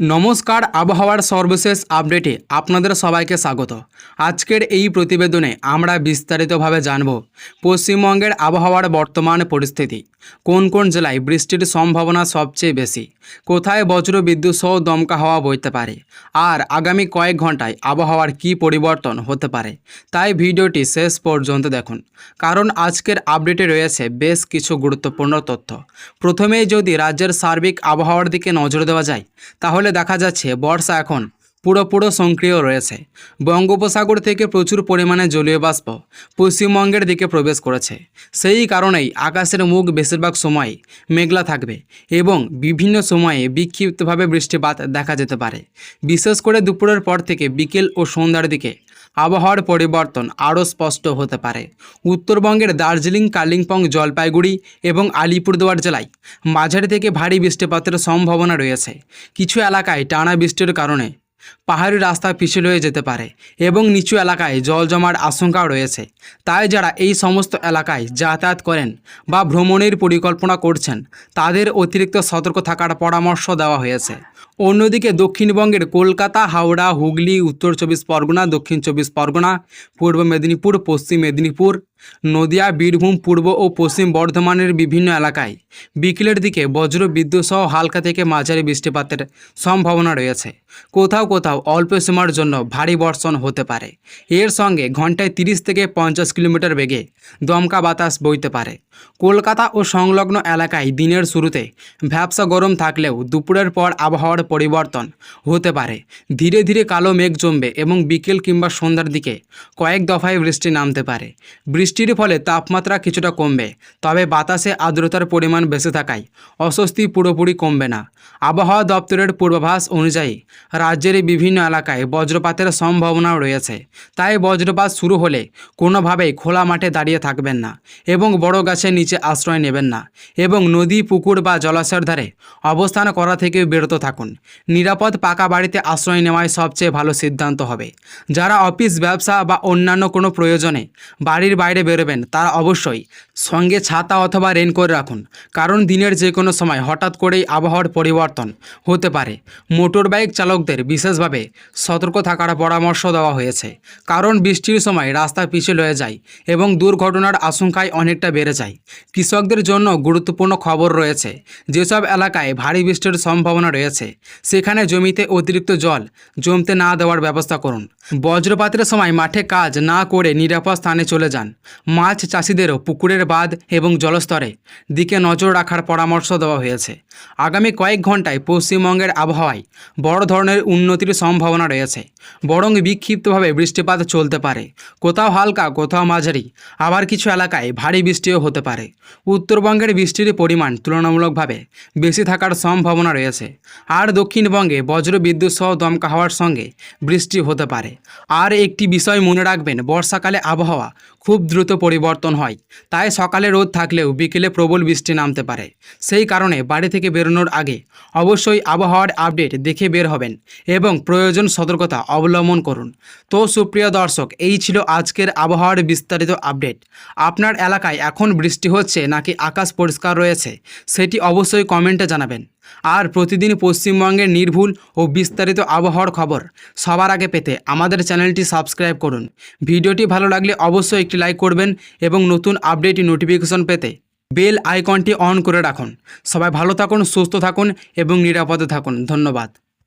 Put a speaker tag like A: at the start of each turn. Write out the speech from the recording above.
A: নমস্কার, আবহাওয়ার সর্বশেষ আপডেটে আপনাদের সবাইকে স্বাগত। আজকের এই প্রতিবেদনে আমরা বিস্তারিতভাবে জানব পশ্চিমবঙ্গের আবহাওয়ার বর্তমান পরিস্থিতি, কোন কোন জেলায় বৃষ্টির সম্ভাবনা সবচেয়ে বেশি, কোথায় বজ্র বিদ্যুৎ সহ দমকা হাওয়া বইতে পারে, আর আগামী কয়েক ঘন্টায় আবহাওয়ার কী পরিবর্তন হতে পারে। তাই ভিডিওটি শেষ পর্যন্ত দেখুন, কারণ আজকের আপডেটে রয়েছে বেশ কিছু গুরুত্বপূর্ণ তথ্য। প্রথমেই যদি রাজ্যের সার্বিক আবহাওয়ার দিকে নজর দেওয়া যায়, তাহলে দেখা যাচ্ছে বর্ষা এখন পুরোপুরো সক্রিয় রয়েছে। বঙ্গোপসাগর থেকে প্রচুর পরিমাণে জলীয় বাষ্প পশ্চিমবঙ্গের দিকে প্রবেশ করেছে। সেই কারণেই আকাশের মুখ বেশিরভাগ সময় মেঘলা থাকবে এবং বিভিন্ন সময়ে বিক্ষিপ্তভাবে বৃষ্টিপাত দেখা যেতে পারে। বিশেষ করে দুপুরের পর থেকে বিকেল ও সন্ধ্যার দিকে আবহাওয়ার পরিবর্তন আরও স্পষ্ট হতে পারে। উত্তরবঙ্গের দার্জিলিং, কালিম্পং, জলপাইগুড়ি এবং আলিপুরদুয়ার জেলায় মাঝারি থেকে ভারী বৃষ্টিপাতের সম্ভাবনা রয়েছে। কিছু এলাকায় টানা বৃষ্টির কারণে পাহাড়ি রাস্তা পিছল হয়ে যেতে পারে এবং নিচু এলাকায় জল জমার আশঙ্কাও রয়েছে। তাই যারা এই সমস্ত এলাকায় যাতায়াত করেন বা ভ্রমণের পরিকল্পনা করছেন, তাদের অতিরিক্ত সতর্ক থাকার পরামর্শ দেওয়া হয়েছে। অন্যদিকে দক্ষিণবঙ্গের কলকাতা, হাওড়া, হুগলি, উত্তর চব্বিশ পরগনা, দক্ষিণ চব্বিশ পরগনা, পূর্ব মেদিনীপুর, পশ্চিম মেদিনীপুর, নদিয়া, বীরভূম, পূর্ব ও পশ্চিম বর্ধমানের বিভিন্ন এলাকায় বিকেলের দিকে বজ্র বিদ্যুৎ সহ হালকা থেকে মাঝারি বৃষ্টিপাতের সম্ভাবনা রয়েছে। কোথাও কোথাও অল্প সময়ের জন্য ভারী বর্ষণ হতে পারে। এর সঙ্গে ঘন্টায় 30 থেকে 50 কিলোমিটার বেগে দমকা বাতাস বইতে পারে। কলকাতা ও সংলগ্ন এলাকায় দিনের শুরুতে ভ্যাপসা গরম থাকলেও দুপুরের পর আবহাওয়ার পরিবর্তন হতে পারে। ধীরে ধীরে কালো মেঘ জমবে এবং বিকেল কিংবা সন্ধ্যার দিকে কয়েক দফায় বৃষ্টি নামতে পারে। বৃষ্টির ফলে তাপমাত্রা কিছুটা কমবে, তবে বাতাসে আর্দ্রতার পরিমাণ বেশি থাকায় অস্বস্তি পুরোপুরি কমবে না। আবহাওয়া দপ্তরের পূর্বাভাস অনুযায়ী রাজ্যের বিভিন্ন এলাকায় বজ্রপাতের সম্ভাবনাও রয়েছে। তাই বজ্রপাত শুরু হলে কোনোভাবেই খোলা মাঠে দাঁড়িয়ে থাকবেন না এবং বড় গাছের নিচে আশ্রয় নেবেন না এবং নদী, পুকুর বা জলাশয়ের ধারে অবস্থান করা থেকে বিরত থাকুন। নিরাপদ পাকা বাড়িতে আশ্রয় নেওয়াই সবচেয়ে ভালো সিদ্ধান্ত হবে। যারা অফিস, ব্যবসা বা অন্যান্য কোনো প্রয়োজনে বাড়ির বাইরে বেরোবেন, তারা অবশ্যই সঙ্গে ছাতা অথবা রেনকোট রাখুন, কারণ দিনের যে কোনো সময় হঠাৎ করেই আবহাওয়ার পরিবর্তন হতে পারে। মোটর বাইক চালকদের বিশেষভাবে সতর্ক থাকার পরামর্শ দেওয়া হয়েছে, কারণ বৃষ্টির সময় রাস্তা পিছল হয়ে যায় এবং দুর্ঘটনার আশঙ্কায় অনেকটা বেড়ে যায়। কৃষকদের জন্য গুরুত্বপূর্ণ খবর রয়েছে। যেসব এলাকায় ভারী বৃষ্টির সম্ভাবনা রয়েছে, সেখানে জমিতে অতিরিক্ত জল জমতে না দেওয়ার ব্যবস্থা করুন। বজ্রপাতের সময় মাঠে কাজ না করে নিরাপদ স্থানে চলে যান। মাছ চাষিদেরও পুকুরের বাঁধ এবং জলস্তরে দিকে নজর রাখার পরামর্শ দেওয়া হয়েছে। আগামী কয়েক ঘন্টায় পশ্চিমবঙ্গের আবহাওয়ায় বড় ধরনের উন্নতির সম্ভাবনা রয়েছে, বরং বিক্ষিপ্তভাবে বৃষ্টিপাত চলতে পারে। কোথাও হালকা, কোথাও মাঝারি, আবার কিছু এলাকায় ভারী বৃষ্টিও হতে পারে। উত্তরবঙ্গের বৃষ্টির পরিমাণ তুলনামূলকভাবে বেশি থাকার সম্ভাবনা রয়েছে, আর দক্ষিণবঙ্গে বজ্র বিদ্যুৎ সহ দমকা হাওয়ার সঙ্গে বৃষ্টি হতে পারে। আর একটি বিষয় মনে রাখবেন, বর্ষাকালে আবহাওয়া খুব দ্রুত পরিবর্তন হয়। তাই সকালে রোদ থাকলেও বিকেলে প্রবল বৃষ্টি নামতে পারে। সেই কারণে বাড়ি থেকে বেরোনোর আগে অবশ্যই আবহাওয়ার আপডেট দেখে বের হবেন এবং প্রয়োজন সতর্কতা অবলম্বন করুন। তো সুপ্রিয় দর্শক, এই ছিল আজকের আবহাওয়ার বিস্তারিত আপডেট। আপনার এলাকায় এখন বৃষ্টি হচ্ছে নাকি আকাশ পরিষ্কার রয়েছে, সেটি অবশ্যই কমেন্টে জানাবেন। আর প্রতিদিন পশ্চিমবঙ্গের নির্ভুল ও বিস্তারিত আবহাওয়ার খবর সবার আগে পেতে আমাদের চ্যানেলটি সাবস্ক্রাইব করুন। ভিডিওটি ভালো লাগলে অবশ্যই একটি লাইক করবেন এবং নতুন আপডেট নোটিফিকেশন পেতে বেল আইকনটি অন করে রাখুন। সবাই ভালো থাকুন, সুস্থ থাকুন এবং নিরাপদে থাকুন। ধন্যবাদ।